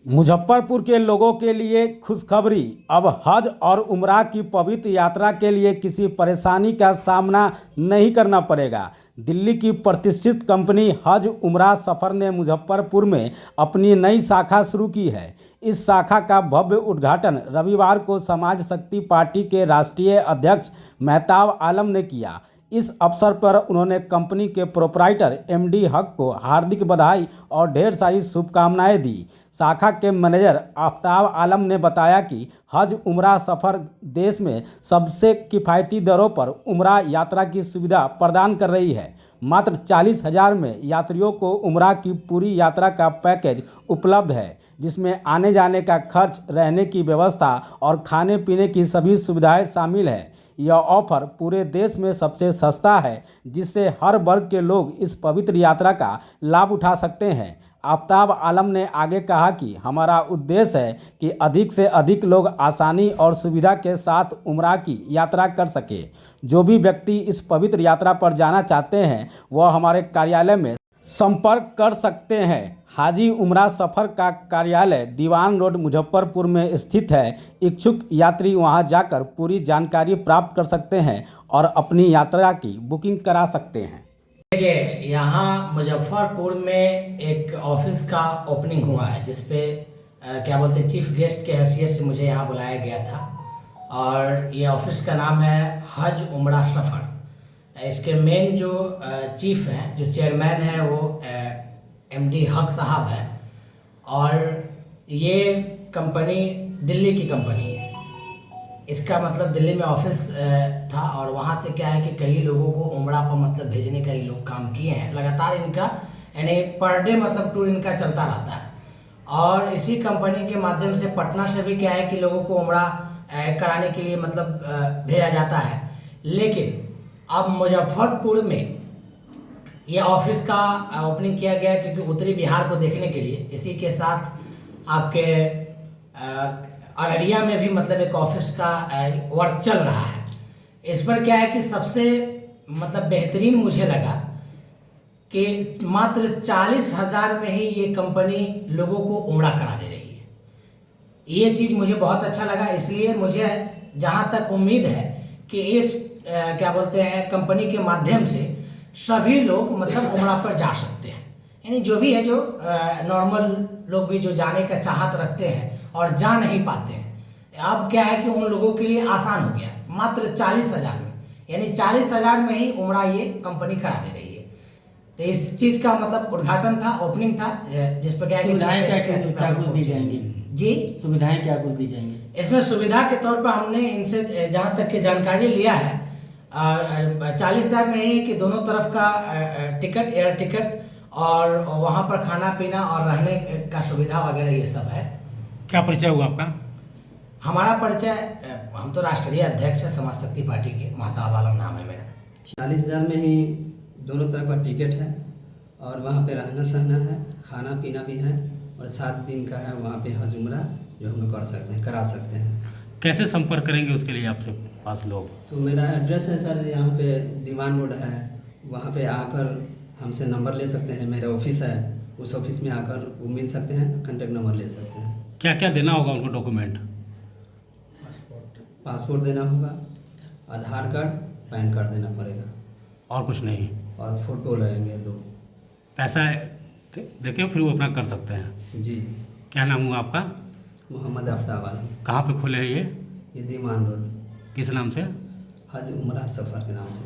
मुजफ्फरपुर के लोगों के लिए खुशखबरी। अब हज और उम्रा की पवित्र यात्रा के लिए किसी परेशानी का सामना नहीं करना पड़ेगा। दिल्ली की प्रतिष्ठित कंपनी हज उम्रा सफ़र ने मुजफ्फरपुर में अपनी नई शाखा शुरू की है। इस शाखा का भव्य उद्घाटन रविवार को समाज शक्ति पार्टी के राष्ट्रीय अध्यक्ष मेहताब आलम ने किया। इस अवसर पर उन्होंने कंपनी के प्रोपराइटर एमडी हक को हार्दिक बधाई और ढेर सारी शुभकामनाएं दी। शाखा के मैनेजर आफ्ताब आलम ने बताया कि हज उम्रा सफ़र देश में सबसे किफ़ायती दरों पर उम्रा यात्रा की सुविधा प्रदान कर रही है। मात्र 40,000 में यात्रियों को उम्रा की पूरी यात्रा का पैकेज उपलब्ध है, जिसमें आने जाने का खर्च, रहने की व्यवस्था और खाने पीने की सभी सुविधाएं शामिल है। यह ऑफर पूरे देश में सबसे सस्ता है, जिससे हर वर्ग के लोग इस पवित्र यात्रा का लाभ उठा सकते हैं। आफ्ताब आलम ने आगे कहा कि हमारा उद्देश्य है कि अधिक से अधिक लोग आसानी और सुविधा के साथ उम्रा की यात्रा कर सके। जो भी व्यक्ति इस पवित्र यात्रा पर जाना चाहते हैं वह हमारे कार्यालय में संपर्क कर सकते हैं। हाजी उम्रा सफ़र का कार्यालय दीवान रोड मुजफ्फरपुर में स्थित है। इच्छुक यात्री वहां जाकर पूरी जानकारी प्राप्त कर सकते हैं और अपनी यात्रा की बुकिंग करा सकते हैं। देखिए, यहाँ मुजफ्फरपुर में एक ऑफिस का ओपनिंग हुआ है, जिसपे क्या बोलते हैं, चीफ गेस्ट के हैसियत से मुझे यहाँ बुलाया गया था। और ये ऑफिस का नाम है हज उम्रा सफ़र। इसके मेन जो चीफ हैं, जो चेयरमैन हैं, वो एमडी हक साहब हैं। और ये कंपनी दिल्ली की कंपनी है। इसका मतलब दिल्ली में ऑफिस था और वहाँ से क्या है कि कई लोगों को उम्रा पर मतलब भेजने का ये लोग काम किए हैं। लगातार इनका यानी पर डे मतलब टूर इनका चलता रहता है। और इसी कंपनी के माध्यम से पटना से भी क्या है कि लोगों को उम्रा कराने के लिए मतलब भेजा जाता है। लेकिन अब मुजफ्फरपुर में ये ऑफिस का ओपनिंग किया गया क्योंकि उत्तरी बिहार को देखने के लिए। इसी के साथ आपके अररिया में भी मतलब एक ऑफिस का वर्क चल रहा है। इस पर क्या है कि सबसे मतलब बेहतरीन मुझे लगा कि मात्र 40,000 में ही ये कंपनी लोगों को उम्रा करा दे रही है। ये चीज़ मुझे बहुत अच्छा लगा। इसलिए मुझे जहाँ तक उम्मीद है कि इस क्या बोलते हैं कंपनी के माध्यम से सभी लोग मतलब उम्रा पर जा सकते हैं। यानी जो भी है, जो नॉर्मल लोग भी जो जाने का चाहत रखते हैं और जा नहीं पाते हैं, अब क्या है कि उन लोगों के लिए आसान हो गया। मात्र 40,000 में, यानी 40,000 में ही उम्रा ये कंपनी करा दे रही है। तो इस चीज़ का मतलब उद्घाटन था, ओपनिंग था, जिस पर क्या क्या कुछ दी जाएंगी जी, सुविधाएं क्या कुछ दी जाएंगी। इसमें सुविधा के तौर पर हमने इनसे जहाँ तक की जानकारी लिया है, 40,000 में ही कि दोनों तरफ का टिकट, एयर टिकट और वहाँ पर खाना पीना और रहने का सुविधा वगैरह ये सब है। क्या परिचय हुआ आपका? हमारा परिचय, हम तो राष्ट्रीय अध्यक्ष है समाज शक्ति पार्टी के, मेहताब आलम नाम है मेरा। 40,000 में ही दोनों तरफ का टिकट है और वहाँ पे रहना सहना है, खाना पीना भी है और 7 दिन का है वहाँ पे हज उम्रा जो हम लोग कर सकते हैं, करा सकते हैं। कैसे संपर्क करेंगे उसके लिए आपसे पास लोग? तो मेरा एड्रेस है सर, यहाँ पे दीवान रोड है। वहाँ पे आकर हमसे नंबर ले सकते हैं। मेरा ऑफिस है, उस ऑफिस में आकर वो मिल सकते हैं, कॉन्टेक्ट नंबर ले सकते हैं। क्या क्या देना होगा उनको डॉक्यूमेंट? पासपोर्ट देना होगा, आधार कार्ड, पैन कार्ड देना पड़ेगा और कुछ नहीं? और फोटो लगेंगे 2। पैसा देके फिर वो अपना कर सकते हैं। जी। क्या नाम हुआ आपका? मोहम्मद आफ्ताब आलम। कहाँ पे खोले हैं ये? ये दीवान रोड, किस नाम से? हज उम्रा सफ़र के नाम से।